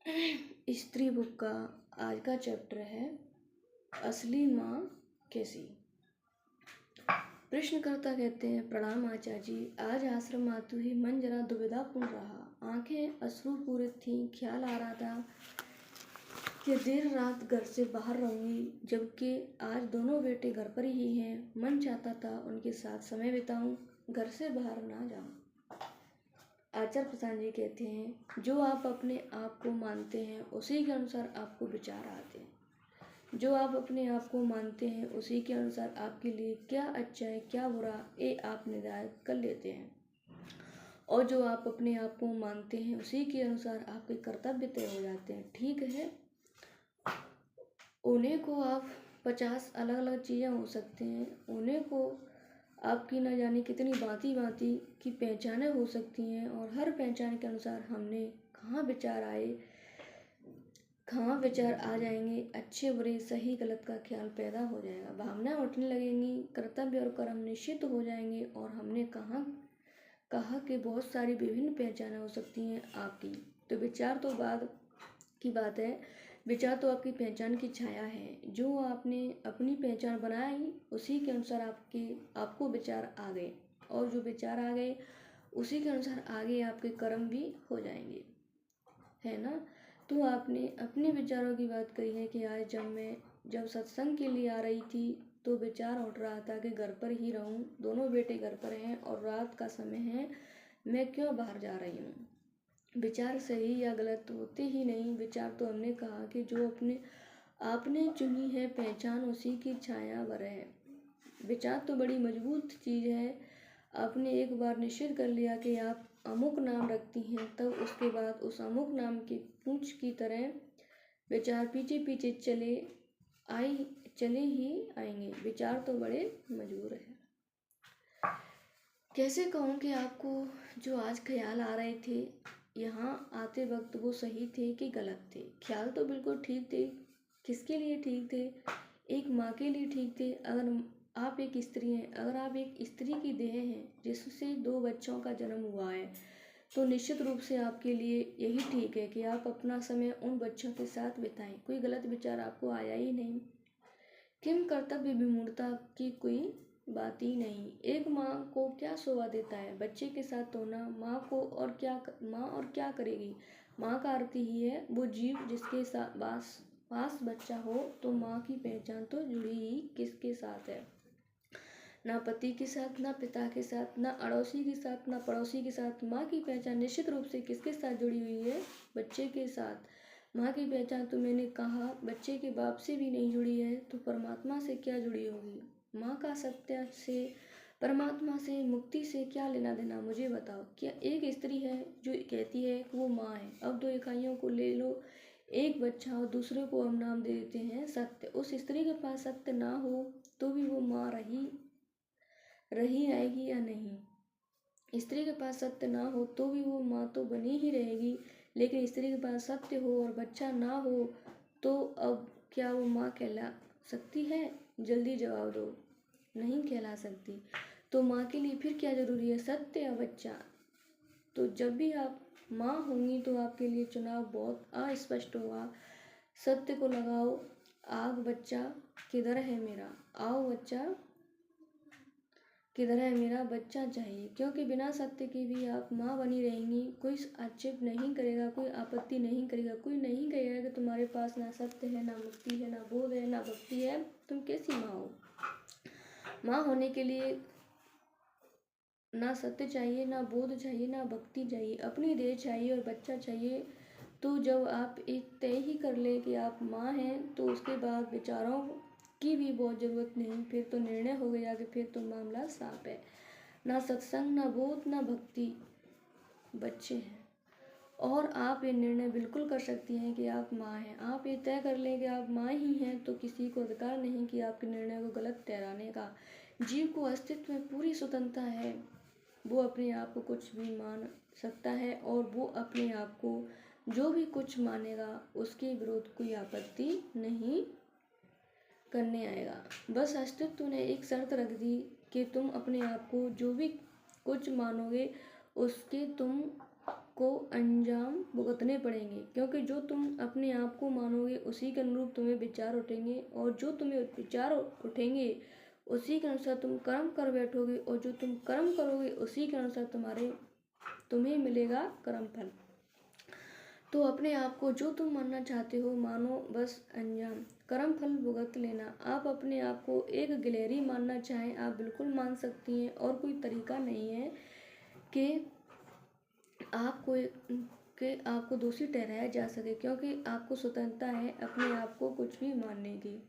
स्त्री बुक का आज का चैप्टर है असली माँ कैसी। प्रश्नकर्ता कहते हैं, प्रणाम आचार्य जी। आज आश्रम आते ही मन जरा दुविधापूर्ण रहा। आंखें अश्रुपूरित थीं। ख्याल आ रहा था कि देर रात घर से बाहर रहूंगी, जबकि आज दोनों बेटे घर पर ही हैं। मन चाहता था उनके साथ समय बिताऊं, घर से बाहर ना जाऊं। आचार्य प्रधान जी कहते हैं, जो आप अपने आप को मानते हैं उसी के अनुसार आपको विचार आते हैं। जो आप अपने आप को मानते हैं उसी के अनुसार आपके लिए क्या अच्छा है क्या बुरा ये आप निर्धारित कर लेते हैं। और जो आप अपने आप को मानते हैं उसी के अनुसार आपके कर्तव्य तय हो जाते हैं। ठीक है, उन्हें को आप 50 अलग अलग चीज़ें हो सकते हैं। उन्हें को आपकी न जाने कितनी भांति भांति की पहचानें हो सकती हैं, और हर पहचान के अनुसार हमने कहाँ विचार आ जाएंगे, अच्छे बुरे सही गलत का ख्याल पैदा हो जाएगा, भावना उठने लगेंगी, कर्तव्य और कर्म निश्चित हो जाएंगे। और हमने कहा कि बहुत सारी विभिन्न पहचानें हो सकती हैं आपकी। तो विचार तो बाद की बात है, विचार तो आपकी पहचान की छाया है। जो आपने अपनी पहचान बनाई उसी के अनुसार आपको विचार आ गए, और जो विचार आ गए उसी के अनुसार आगे आपके कर्म भी हो जाएंगे, है ना। तो आपने अपने विचारों की बात कही है कि आज जब सत्संग के लिए आ रही थी तो विचार उठ रहा था कि घर पर ही रहूं, दोनों बेटे घर पर हैं और रात का समय है, मैं क्यों बाहर जा रही हूँ। विचार सही या गलत होते ही नहीं। विचार तो हमने कहा कि जो आपने चुनी है पहचान उसी की छाया भर है। विचार तो बड़ी मजबूत चीज़ है। आपने एक बार निश्चित कर लिया कि आप अमुक नाम रखती हैं, तब उसके बाद उस अमुक नाम की पूंछ की तरह विचार पीछे पीछे चले ही आएंगे। विचार तो बड़े मजबूर है। कैसे कहूँ कि आपको जो आज ख्याल आ रहे थे यहाँ आते वक्त, वो सही थे कि गलत थे। ख्याल तो बिल्कुल ठीक थे। किसके लिए ठीक थे? एक माँ के लिए ठीक थे। अगर आप एक स्त्री हैं, अगर आप एक स्त्री की देह हैं जिससे 2 बच्चों का जन्म हुआ है, तो निश्चित रूप से आपके लिए यही ठीक है कि आप अपना समय उन बच्चों के साथ बिताएं। कोई गलत विचार आपको आया ही नहीं। किम कर्तव्य विमूढ़ता की कोई बात ही नहीं। एक माँ को क्या शोभा देता है? बच्चे के साथ होना। माँ और क्या करेगी? माँ का अर्थ ही है वो जीव जिसके साथ पास बच्चा हो। तो माँ की पहचान तो जुड़ी ही किसके साथ है? ना पति के साथ, ना पिता के साथ, ना अड़ोसी के साथ, ना पड़ोसी के साथ। माँ की पहचान निश्चित रूप से किसके साथ जुड़ी हुई है? बच्चे के साथ। माँ की पहचान तो मैंने कहा बच्चे के बाप से भी नहीं जुड़ी है, तो परमात्मा से क्या जुड़ी होगी? माँ का सत्य से, परमात्मा से, मुक्ति से क्या लेना देना? मुझे बताओ। क्या एक स्त्री है जो कहती है कि वो माँ है? अब 2 इकाइयों को ले लो, एक बच्चा और दूसरे को हम नाम दे देते हैं सत्य। उस स्त्री के पास सत्य ना हो तो भी वो माँ रही आएगी या नहीं? स्त्री के पास सत्य ना हो तो भी वो माँ तो बनी ही रहेगी। लेकिन स्त्री के पास सत्य हो और बच्चा ना हो तो अब क्या वो माँ कहला सकती है? जल्दी जवाब दो। नहीं कहला सकती। तो माँ के लिए फिर क्या जरूरी है, सत्य या बच्चा? तो जब भी आप माँ होंगी तो आपके लिए चुनाव बहुत अस्पष्ट होगा। सत्य को लगाओ। आग बच्चा किधर है मेरा? आओ बच्चा किधर है मेरा? बच्चा चाहिए। क्योंकि बिना सत्य के भी आप माँ बनी रहेंगी। कोई आक्षेप नहीं करेगा, कोई आपत्ति नहीं करेगा, कोई नहीं कहेगा कि तुम्हारे पास ना सत्य है, ना मुक्ति है, ना बोध है, ना भक्ति है, तुम कैसी माँ हो? माँ होने के लिए ना सत्य चाहिए, ना बोध चाहिए, ना भक्ति चाहिए, अपनी देह चाहिए और बच्चा चाहिए। तो जब आप एक तय ही कर ले कि आप माँ हैं, तो उसके बाद विचारों की भी बहुत ज़रूरत नहीं। फिर तो निर्णय हो गया कि फिर तो मामला साफ है। ना सत्संग, ना बोध, ना भक्ति, बच्चे हैं। और आप ये निर्णय बिल्कुल कर सकती हैं कि आप माँ हैं। आप ये तय कर लें कि आप माँ ही हैं, तो किसी को अधिकार नहीं कि आपके निर्णय को गलत ठहराने का। जीव को अस्तित्व में पूरी स्वतंत्रता है। वो अपने आप को कुछ भी मान सकता है, और वो अपने आप को जो भी कुछ मानेगा उसके विरोध कोई आपत्ति नहीं करने आएगा। बस अस्तित्व ने एक शर्त रख दी कि तुम अपने आप को जो भी कुछ मानोगे उसके तुम को अंजाम भुगतने पड़ेंगे, क्योंकि जो तुम अपने आप को मानोगे उसी के अनुरूप तुम्हें विचार उठेंगे, और जो तुम्हें विचार उठेंगे उसी के अनुसार तुम कर्म कर बैठोगे, और जो तुम कर्म करोगे उसी के अनुसार तुम्हें मिलेगा कर्म फल। तो अपने आप को जो तुम मानना चाहते हो मानो, बस अंजाम कर्म फल भुगत लेना। आप अपने आप को एक गिलहरी मानना चाहें आप बिल्कुल मान सकती हैं, और कोई तरीका नहीं है कि आपको दोषी ठहराया जा सके, क्योंकि आपको स्वतंत्रता है अपने आप को कुछ भी मानने की।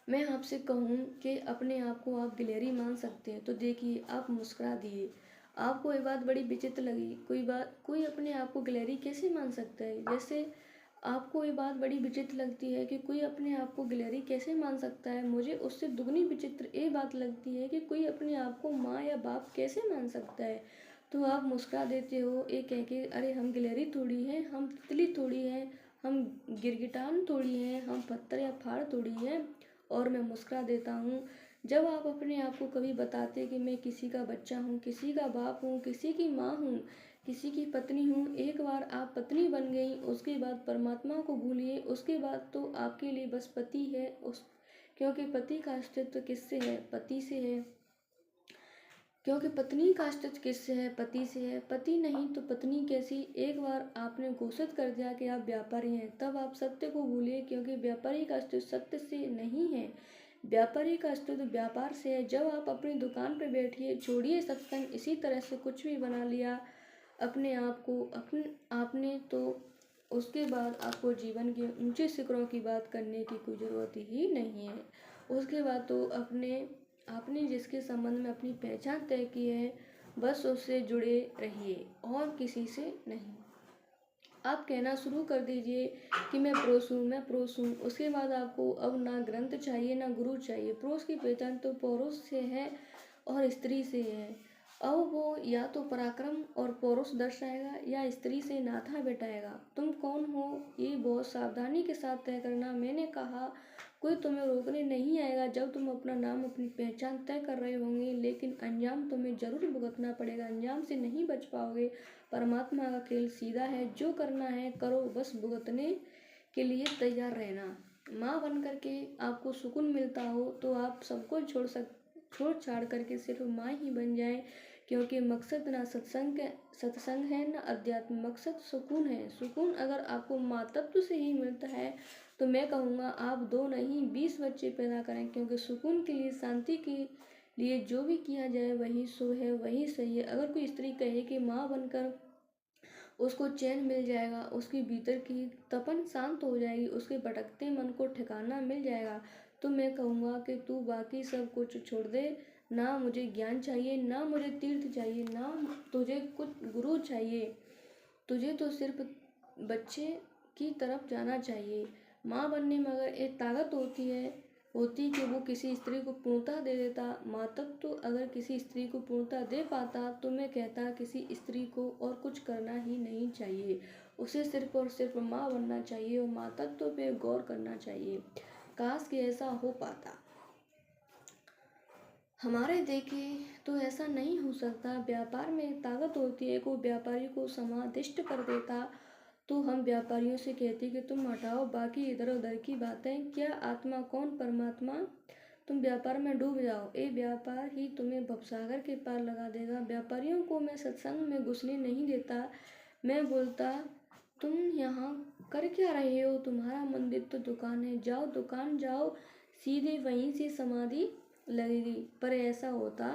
मैं आपसे कहूँ कि अपने आप को आप गिलहरी मान सकते हैं, तो देखिए आप मुस्कुरा दिए। आपको ये बात बड़ी विचित्र लगी, कोई अपने आप को गिलहरी कैसे मान सकता है? जैसे आपको ये बात बड़ी विचित्र लगती है कि कोई अपने आप को गिलहरी कैसे मान सकता है, मुझे उससे दुगनी विचित्र ये बात लगती है कि कोई अपने आप को माँ या बाप कैसे मान सकता है। तो आप मुस्कुरा देते हो ये कह के, अरे हम गिलहरी थोड़ी हैं, हम तितली थोड़ी हैं, हम गिरगिटान थोड़ी हैं, हम पत्थर या फाड़ थोड़ी हैं। और मैं मुस्कुरा देता हूँ जब आप अपने आप को कभी बताते कि मैं किसी का बच्चा हूँ, किसी का बाप हूँ, किसी की माँ हूँ, किसी की पत्नी हूँ। एक बार आप पत्नी बन गई, उसके बाद परमात्मा को भूलिए, उसके बाद तो आपके लिए बस पति है। क्योंकि पति का अस्तित्व किससे है? पति से है। क्योंकि पत्नी का अस्तित्व किससे है? पति से है। पति नहीं तो पत्नी कैसी? एक बार आपने घोषित कर दिया कि आप व्यापारी हैं, तब आप सत्य को भूलिए, क्योंकि व्यापारी का अस्तित्व सत्य से नहीं है, व्यापारी का अस्तित्व व्यापार से है। जब आप अपनी दुकान पर बैठिए, छोड़िए सत्संग, इसी तरह से कुछ भी बना लिया अपने आप को आपने, तो उसके बाद आपको जीवन के ऊंचे शिखरों की बात करने की कोई ज़रूरत ही नहीं है। उसके बाद तो आपने जिसके संबंध में अपनी पहचान तय की है, बस उससे जुड़े रहिए और किसी से नहीं। आप कहना शुरू कर दीजिए कि मैं पुरुष हूँ। उसके बाद आपको अब ना ग्रंथ चाहिए ना गुरु चाहिए। पुरुष की पहचान तो पुरुष से है और स्त्री से है। अब वो या तो पराक्रम और पौरुष दर्शाएगा या स्त्री से नाता बिठाएगा। तुम कौन हो ये बहुत सावधानी के साथ तय करना। मैंने कहा कोई तुम्हें रोकने नहीं आएगा जब तुम अपना नाम अपनी पहचान तय कर रहे होंगे, लेकिन अंजाम तुम्हें जरूर भुगतना पड़ेगा। अंजाम से नहीं बच पाओगे। परमात्मा का खेल सीधा है, जो करना है करो, बस भुगतने के लिए तैयार रहना। माँ बन करके आपको सुकून मिलता हो तो आप सबको छोड़ छाड़ करके सिर्फ माँ ही बन जाए, क्योंकि मकसद ना सत्संग है ना अध्यात्म, मकसद सुकून है। सुकून अगर आपको माँ तत्व से ही मिलता है तो मैं कहूँगा आप 2 नहीं 20 बच्चे पैदा करें, क्योंकि सुकून के लिए, शांति के लिए जो भी किया जाए वही शुभ है, वही सही है। अगर कोई स्त्री कहे कि माँ बनकर उसको चैन मिल जाएगा, उसके भीतर की तपन शांत हो जाएगी, उसके भटकते मन को ठिकाना मिल जाएगा, तो मैं कहूँगा कि तू बाकी सब कुछ छोड़ दे। ना मुझे ज्ञान चाहिए, ना मुझे तीर्थ चाहिए, ना तुझे कुछ गुरु चाहिए, तुझे तो सिर्फ बच्चे की तरफ जाना चाहिए। माँ बनने में अगर एक ताकत होती कि वो किसी स्त्री को पूर्णता दे देता, मातृत्व तो अगर किसी स्त्री को पूर्णता दे पाता, तो मैं कहता किसी स्त्री को और कुछ करना ही नहीं चाहिए। उसे सिर्फ और सिर्फ माँ बनना चाहिए और मातृत्व पे गौर करना चाहिए। काश कि ऐसा हो पाता। हमारे देखे तो ऐसा नहीं हो सकता। व्यापार में ताकत होती है, कोई व्यापारी को समाधिष्ट कर देता तो हम व्यापारियों से कहते कि तुम हटाओ बाकी इधर उधर की बातें, क्या आत्मा कौन परमात्मा, तुम व्यापार में डूब जाओ। ये व्यापार ही तुम्हें भवसागर के पार लगा देगा। व्यापारियों को मैं सत्संग में घुसने नहीं देता। मैं बोलता तुम यहाँ कर क्या रहे हो, तुम्हारा मंदिर तो दुकान है, जाओ दुकान जाओ, सीधे वहीं से समाधि लगेगी। पर ऐसा होता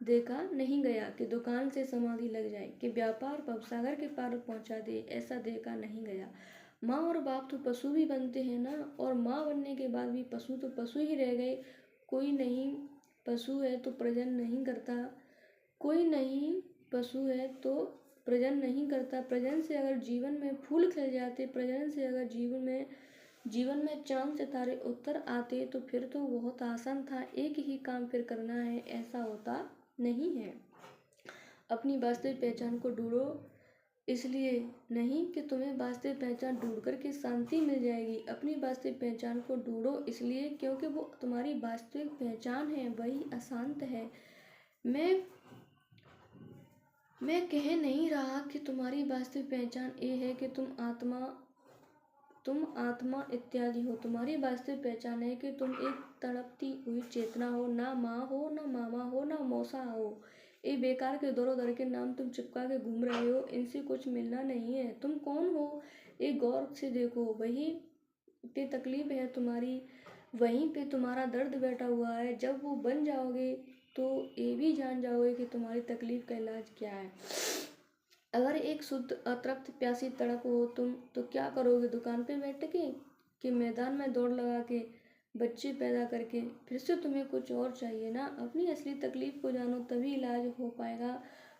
देखा नहीं गया कि दुकान से समाधि लग जाए, कि व्यापार भवसागर के पार पहुंचा दे, ऐसा देखा नहीं गया। माँ और बाप तो पशु भी बनते हैं ना, और माँ बनने के बाद भी पशु तो पशु ही रह गए। कोई नहीं पशु है तो प्रजनन नहीं करता, कोई नहीं पशु है तो प्रजनन नहीं करता। प्रजनन से अगर जीवन में फूल खिल जाते, प्रजनन से अगर जीवन में चांद सितारे उतर आते, तो फिर तो बहुत आसान था। एक ही काम फिर करना है, ऐसा होता नहीं है। अपनी वास्तविक पहचान को ढूंढो, इसलिए नहीं कि तुम्हें वास्तविक पहचान ढूंढ करके शांति मिल जाएगी। अपनी वास्तविक पहचान को ढूंढो इसलिए क्योंकि वो तुम्हारी वास्तविक पहचान है, वही अशांत है। मैं कह नहीं रहा कि तुम्हारी वास्तविक पहचान ये है कि तुम आत्मा इत्यादि हो। तुम्हारी वास्तविक पहचान है कि तुम एक तड़पती हुई चेतना हो, ना माँ हो, ना मामा हो, ना मौसा हो। ये बेकार के दर दर के नाम तुम चिपका के घूम रहे हो, इनसे कुछ मिलना नहीं है। तुम कौन हो, एक गौर से देखो। वही पे तकलीफ है तुम्हारी, वहीं पे तुम्हारा दर्द बैठा हुआ है। जब वो बन जाओगे तो ये भी जान जाओगे कि तुम्हारी तकलीफ का इलाज क्या है। अगर एक शुद्ध अतृप्त प्यासी तड़प हो तुम, तो क्या करोगे? दुकान पे बैठ के कि मैदान में दौड़ लगा के, बच्चे पैदा करके? फिर से तुम्हें कुछ और चाहिए ना। अपनी असली तकलीफ को जानो, तभी इलाज हो पाएगा।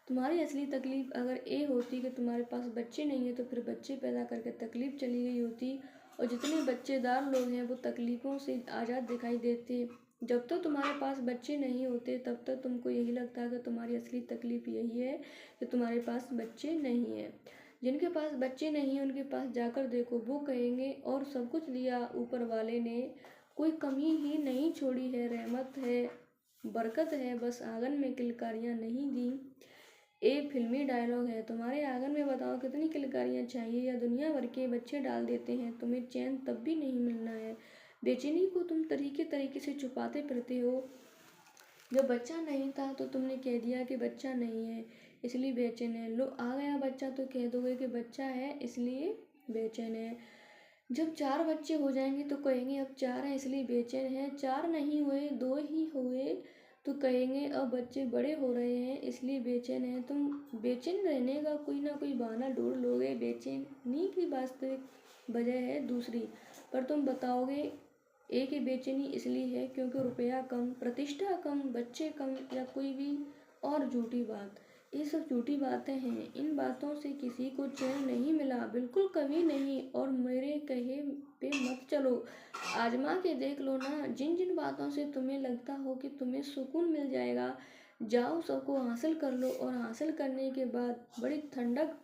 तुम्हारी असली तकलीफ अगर ये होती कि तुम्हारे पास बच्चे नहीं है, तो फिर बच्चे पैदा करके तकलीफ चली गई होती। और जितने बच्चेदार लोग हैं वो तकलीफ़ों से आज़ाद दिखाई देते। जब तक तुम्हारे पास बच्चे नहीं होते तब तक तुमको यही लगता है कि तुम्हारी असली तकलीफ यही है कि तुम्हारे पास बच्चे नहीं है। जिनके पास बच्चे नहीं हैं उनके पास जाकर देखो, वो कहेंगे और सब कुछ दिया ऊपर वाले ने, कोई कमी ही नहीं छोड़ी है। रहमत है, बरकत है, बस आंगन में किलकारियाँ नहीं दी। एक फिल्मी डायलॉग है, तुम्हारे आंगन में बताओ कितनी किलकारियाँ चाहिए, या दुनिया भर के बच्चे डाल देते हैं, तुम्हें चैन तब भी नहीं मिलना है। बेचैनी को तुम तरीके तरीके से छुपाते फिरते हो। जब बच्चा नहीं था तो तुमने कह दिया कि बच्चा नहीं है इसलिए बेचैन है। लो आ गया बच्चा तो कह दोगे कि बच्चा है इसलिए बेचैन है। जब 4 बच्चे हो जाएंगे तो कहेंगे अब 4 हैं इसलिए बेचैन है। 4 नहीं हुए, 2 ही हुए तो कहेंगे अब बच्चे बड़े हो रहे हैं इसलिए बेचैन है। तुम बेचैन रहने का कोई ना कोई बहाना ढूंढ लोगे। बेचैनी की वास्तविक वजह है दूसरी, पर तुम बताओगे एक ही बेचैनी इसलिए है क्योंकि रुपया कम, प्रतिष्ठा कम, बच्चे कम, या कोई भी और झूठी बात। ये सब झूठी बातें हैं। इन बातों से किसी को चैन नहीं मिला, बिल्कुल कभी नहीं। और मेरे कहे पे मत चलो, आजमा के देख लो ना। जिन जिन बातों से तुम्हें लगता हो कि तुम्हें सुकून मिल जाएगा, जाओ सबको हासिल कर लो। और हासिल करने के बाद बड़ी ठंडक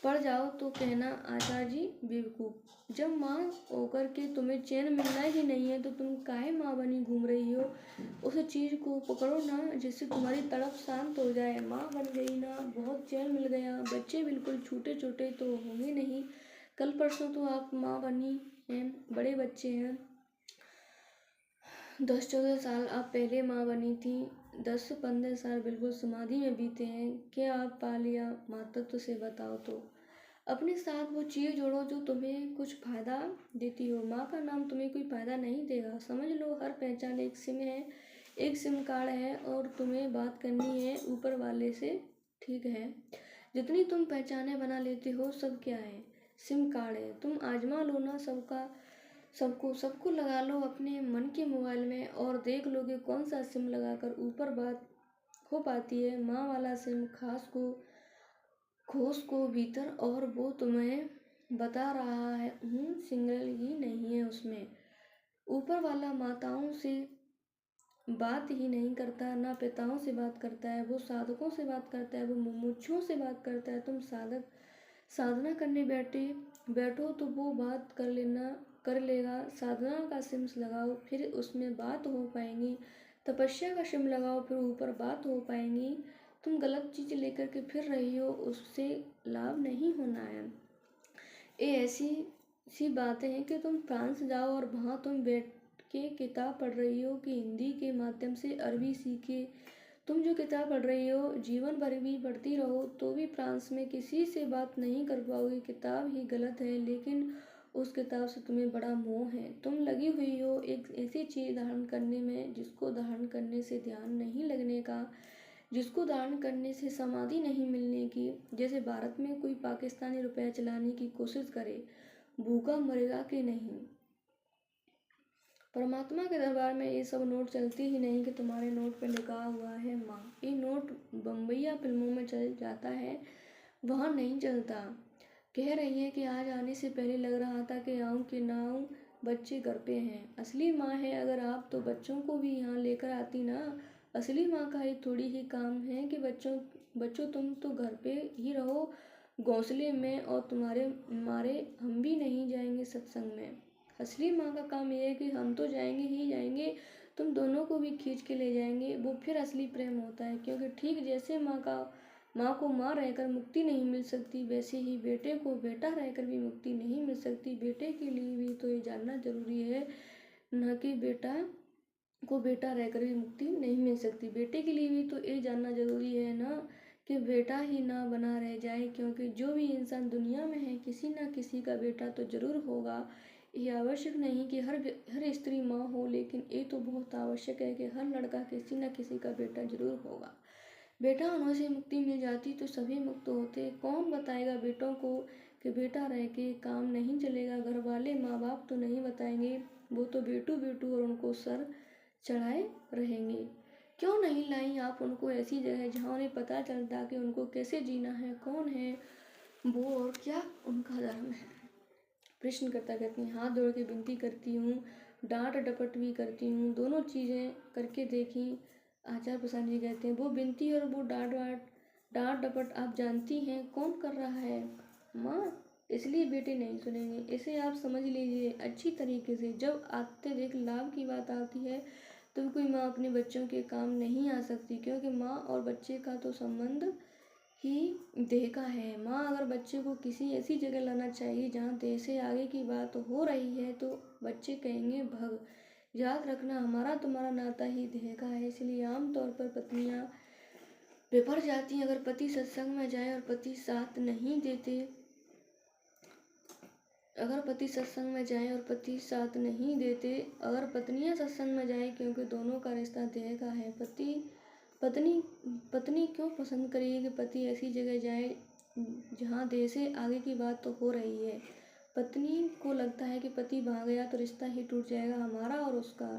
पड़ जाओ तो कहना आचार्य जी बेवकूफ़। जब माँ होकर के तुम्हें चैन मिलना ही नहीं है तो तुम काहे माँ बनी घूम रही हो? उस चीज़ को पकड़ो ना जिससे तुम्हारी तड़प शांत हो जाए। माँ बन गई ना, बहुत चैन मिल गया। बच्चे बिल्कुल छोटे छोटे तो होंगे नहीं, कल परसों तो आप माँ बनी हैं, बड़े बच्चे हैं। 10-14 साल आप पहले माँ बनी थी, 10 से 15 साल बिल्कुल समाधि में बीते हैं। क्या आप पा लिया मातृत्व से बताओ तो? अपने साथ वो चीज़ जोड़ो जो तुम्हें कुछ फ़ायदा देती हो। माँ का नाम तुम्हें कोई फ़ायदा नहीं देगा। समझ लो हर पहचान एक सिम है, एक सिम कार्ड है, और तुम्हें बात करनी है ऊपर वाले से, ठीक है? जितनी तुम पहचानें बना लेते हो सब क्या है? सिम कार्ड है। तुम आजमा लो ना सबका, सबको लगा लो अपने मन के मोबाइल में और देख लो कि कौन सा सिम लगाकर ऊपर बात हो पाती है। माँ वाला सिम खास को खोज को भीतर, और वो तुम्हें बता रहा है हूँ सिंगल ही नहीं है उसमें। ऊपर वाला माताओं से बात ही नहीं करता, ना पिताओं से बात करता है। वो साधकों से बात करता है, वो मुमुक्षुओं से बात करता है। तुम साधना करने बैठो तो वो बात कर लेगा। साधना का सिम्स लगाओ फिर उसमें बात हो पाएंगी। तपस्या का सिम लगाओ फिर ऊपर बात हो पाएंगी। तुम गलत चीज़ लेकर के फिर रही हो, उससे लाभ नहीं होना है। ये ऐसी सी बातें हैं कि तुम फ्रांस जाओ और वहाँ तुम बैठ के किताब पढ़ रही हो कि हिंदी के माध्यम से अरबी सीखे। तुम जो किताब पढ़ रही हो जीवन भर भी पढ़ती रहो तो भी फ्रांस में किसी से बात नहीं कर पाओगी। किताब ही गलत है, लेकिन उस किताब से तुम्हें बड़ा मोह है। तुम लगी हुई हो एक ऐसी चीज़ धारण करने में जिसको धारण करने से ध्यान नहीं लगने का, जिसको धारण करने से समाधि नहीं मिलने की। जैसे भारत में कोई पाकिस्तानी रुपया चलाने की कोशिश करे, भूखा मरेगा कि नहीं? परमात्मा के दरबार में ये सब नोट चलती ही नहीं कि तुम्हारे नोट पे लिखा हुआ है माँ। ये नोट बम्बईया फिल्मों में चल जाता है, वहाँ नहीं चलता। कह रही है कि आज आने से पहले लग रहा था कि आऊँ कि ना आऊँ, बच्चे घर पे हैं। असली माँ है अगर आप तो बच्चों को भी यहाँ लेकर आती ना। असली माँ का ये थोड़ी ही काम है कि बच्चों तुम तो घर पे ही रहो घोंसले में, और तुम्हारे मारे हम भी नहीं जाएंगे सत्संग में। असली माँ का काम ये है कि हम तो जाएंगे ही जाएंगे, तुम दोनों को भी खींच के ले जाएंगे। वो फिर असली प्रेम होता है, क्योंकि ठीक जैसे माँ को माँ रहकर मुक्ति नहीं मिल सकती, वैसे ही बेटे को बेटा रहकर भी मुक्ति नहीं मिल सकती। बेटे के लिए भी तो ये जानना जरूरी है, न कि बेटा को बेटा रहकर भी मुक्ति नहीं मिल सकती। बेटे के लिए भी तो ये जानना जरूरी है ना कि बेटा ही ना बना रह जाए, क्योंकि जो भी इंसान दुनिया में है किसी ना किसी का बेटा तो जरूर होगा। ये आवश्यक नहीं कि हर स्त्री माँ हो, लेकिन ये तो बहुत आवश्यक है कि हर लड़का किसी न किसी का बेटा जरूर होगा। बेटा होने से मुक्ति मिल जाती तो सभी मुक्त होते। कौन बताएगा बेटों को कि बेटा रह के काम नहीं चलेगा? घर वाले माँ बाप तो नहीं बताएंगे, वो तो बेटू बेटू और उनको सर चढ़ाए रहेंगे। क्यों नहीं लाई आप उनको ऐसी जगह जहाँ उन्हें पता चलता कि उनको कैसे जीना है, कौन है वो और क्या उनका धर्म है। प्रश्नकर्ता कहती हैं, हाथ जोड़ के विनती करती हूँ, डांट डपट भी करती हूँ, दोनों चीज़ें करके देखी। आचार्य प्रसाद जी कहते हैं, वो विनती और वो डांट डपट आप जानती हैं कौन कर रहा है? माँ। इसलिए बेटे नहीं सुनेंगे, इसे आप समझ लीजिए अच्छी तरीके से। जब अत्यधिक लाभ की बात आती है तो कोई माँ अपने बच्चों के काम नहीं आ सकती, क्योंकि माँ और बच्चे का तो संबंध ही देह का है। माँ अगर बच्चे को किसी ऐसी जगह लाना चाहिए जहाँ देह से आगे की बात हो रही है तो बच्चे कहेंगे भग। याद रखना, हमारा तुम्हारा नाता ही देह का है। इसलिए आमतौर पर पत्नियाँ विफर जाती हैं अगर पति सत्संग में जाए और पति साथ नहीं देते। अगर पति सत्संग में जाए और पति साथ नहीं देते, अगर पत्नियां सत्संग में जाए, क्योंकि दोनों का रिश्ता देह का है। पत्नी पत्नी क्यों पसंद करेगी कि पति ऐसी जगह जाए जहाँ देह से आगे की बात तो हो रही है? पत्नी को लगता है कि पति भाग गया तो रिश्ता ही टूट जाएगा हमारा और उसका।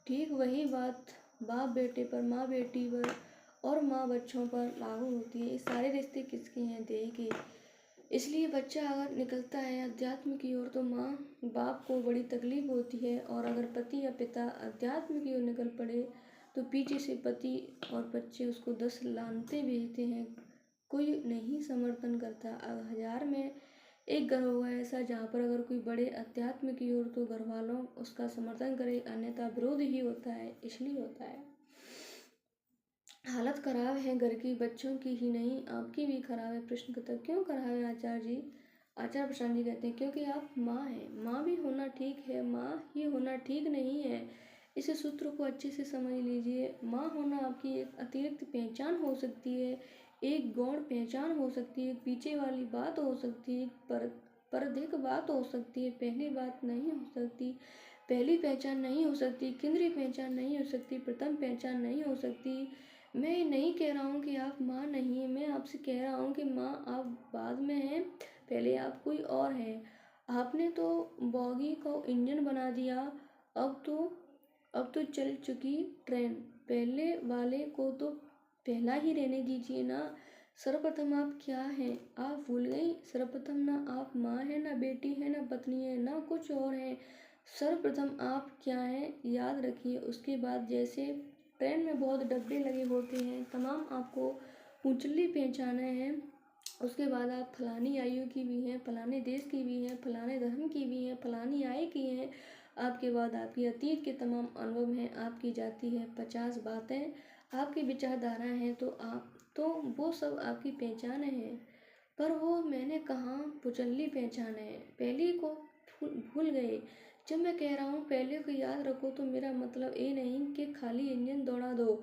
ठीक वही बात बाप बेटे पर, माँ बेटी पर और माँ बच्चों पर लागू होती है। ये सारे रिश्ते किसके हैं? देह के। इसलिए बच्चा अगर निकलता है अध्यात्म की ओर तो माँ बाप को बड़ी तकलीफ होती है, और अगर पति या पिता अध्यात्म की ओर निकल पड़े तो पीछे से पति और बच्चे उसको 10 लानते भेजते हैं। कोई नहीं समर्थन करता। हजार में एक घर होगा ऐसा जहाँ पर अगर कोई बड़े अध्यात्म की ओर तो घर वालों उसका समर्थन करे, अन्यथा विरोध ही होता है। इसलिए होता है। हालत खराब है घर की, बच्चों की ही नहीं आपकी भी खराब है। प्रश्न करता क्यों खराब है आचार्य जी? आचार्य प्रसाद जी कहते हैं, क्योंकि आप माँ हैं। माँ भी होना ठीक है, माँ ही होना ठीक नहीं है। इस सूत्र को अच्छे से समझ लीजिए। माँ होना आपकी एक अतिरिक्त पहचान हो सकती है, एक गौण पहचान हो सकती है, पीछे वाली बात हो सकती है, परधिक बात हो सकती है, पहली बात नहीं हो सकती, पहली पहचान नहीं हो सकती, केंद्रीय पहचान नहीं हो सकती, प्रथम पहचान नहीं हो सकती। मैं ये नहीं कह रहा हूँ कि आप माँ नहीं हैं, मैं आपसे कह रहा हूँ कि माँ आप बाद में हैं, पहले आप कोई और हैं। आपने तो बॉगी को इंजन बना दिया, अब तो चल चुकी ट्रेन, पहले वाले को तो पहला ही रहने दीजिए ना। सर्वप्रथम आप क्या हैं? आप भूल गई? सर्वप्रथम ना आप माँ हैं, ना बेटी है, ना पत्नी है, ना कुछ और है। सर्वप्रथम आप क्या हैं याद रखिए। उसके बाद जैसे ट्रेन में बहुत डब्बे लगे होते हैं, तमाम आपको ऊंचली पहचाने हैं। उसके बाद आप फलानी आयु की भी हैं, फलाने देश की भी हैं, फलाने धर्म की भी हैं, फलानी आय की हैं। आपके बाद आपकी अतीत के तमाम अनुभव हैं, आपकी जाती है 50 बातें, आपकी विचारधाराएं हैं, तो वो सब आपकी पहचान है। पर वो मैंने कहाँ पुचल्ली पहचान है, पहली को भूल गए। जब मैं कह रहा हूँ पहले को याद रखो तो मेरा मतलब ये नहीं कि खाली इंजन दौड़ा दो,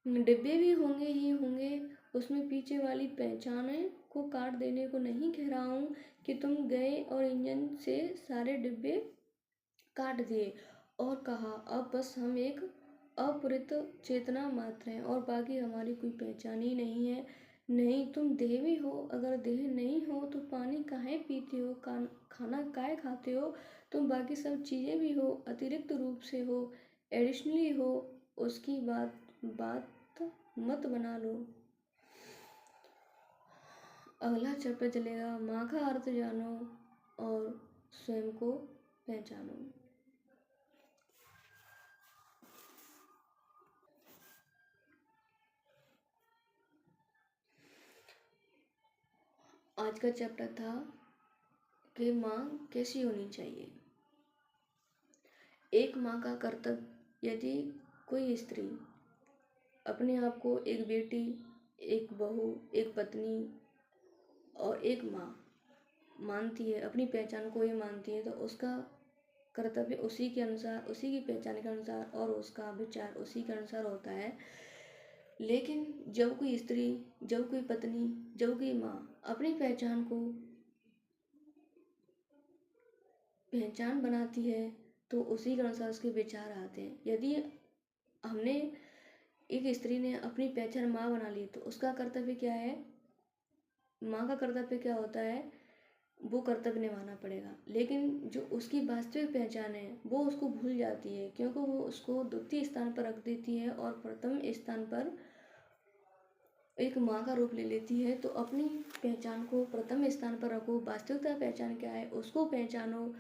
डिब्बे भी होंगे ही होंगे। उसमें पीछे वाली पहचाने को काट देने को नहीं कह रहा हूँ कि तुम गए और इंजन से सारे डिब्बे काट दिए और कहा अब बस हम एक अपरित चेतना मात्र हैं और बाकी हमारी कोई पहचान ही नहीं है। नहीं, तुम देह भी हो। अगर देह नहीं हो तो पानी काहे पीते हो, खाना काहे खाते हो? तुम बाकी सब चीज़ें भी हो, अतिरिक्त रूप से हो, एडिशनली हो। उसकी बात मत बना लो। अगला चैप्टर चलेगा, माँ का अर्थ जानो और स्वयं को पहचानो। आज का चैप्टर था कि माँ कैसी होनी चाहिए। एक माँ का कर्तव्य, यदि कोई स्त्री अपने आप को एक बेटी, एक बहू, एक पत्नी और एक माँ मानती है, अपनी पहचान को ही मानती है, तो उसका कर्तव्य उसी के अनुसार, उसी की पहचान के अनुसार और उसका विचार उसी के अनुसार होता है। लेकिन जब कोई स्त्री, जब कोई पत्नी, जब कोई माँ अपनी पहचान बनाती है, तो उसी के अनुसार उसके विचार आते हैं। यदि हमने एक स्त्री ने अपनी पहचान माँ बना ली, तो उसका कर्तव्य क्या है, माँ का कर्तव्य क्या होता है, वो कर्तव्य निभाना पड़ेगा। लेकिन जो उसकी वास्तविक पहचान है वो उसको भूल जाती है, क्योंकि वो उसको द्वितीय स्थान पर रख देती है और प्रथम स्थान पर एक माँ का रूप ले लेती है। तो अपनी पहचान को प्रथम स्थान पर रखो, वास्तविकता पहचान क्या है उसको पहचानो।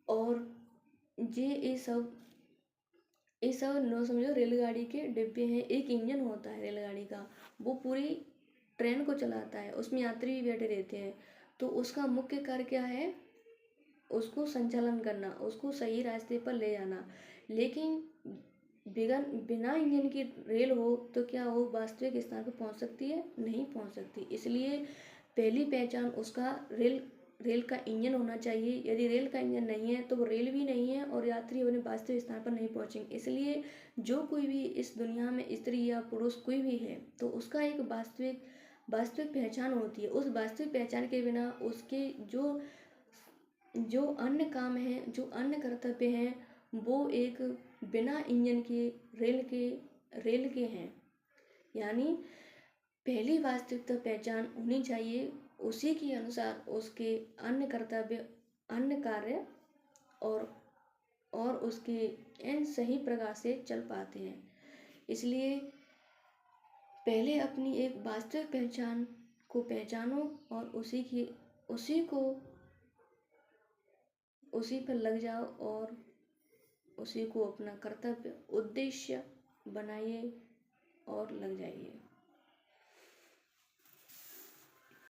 और ये सब न समझो रेलगाड़ी के डिब्बे हैं। एक इंजन होता है रेलगाड़ी का, वो पूरी ट्रेन को चलाता है, उसमें यात्री भी बैठे रहते हैं। तो उसका मुख्य कार्य क्या है, उसको संचालन करना, उसको सही रास्ते पर ले जाना। लेकिन बिना इंजन की रेल हो तो क्या वो वास्तविक स्थान पर पहुंच सकती है? नहीं पहुंच सकती। इसलिए पहली पहचान उसका रेल का इंजन होना चाहिए। यदि रेल का इंजन नहीं है तो वो रेल भी नहीं है और यात्री अपने वास्तविक स्थान पर नहीं पहुंचेंगे। इसलिए जो कोई भी इस दुनिया में स्त्री या पुरुष कोई भी है, तो उसका एक वास्तविक पहचान होती है। उस वास्तविक पहचान के बिना उसके जो जो अन्य काम हैं, जो अन्य कर्तव्य हैं, वो एक बिना इंजन के रेल के हैं। यानी पहली वास्तविकता पहचान होनी चाहिए, उसी के अनुसार उसके अन्य कर्तव्य, अन्य कार्य और उसके इन सही प्रकार से चल पाते हैं। इसलिए पहले अपनी एक वास्तविक पहचान को पहचानो और उसी पर लग जाओ और उसी को अपना कर्तव्य, उद्देश्य बनाइए और लग जाइए।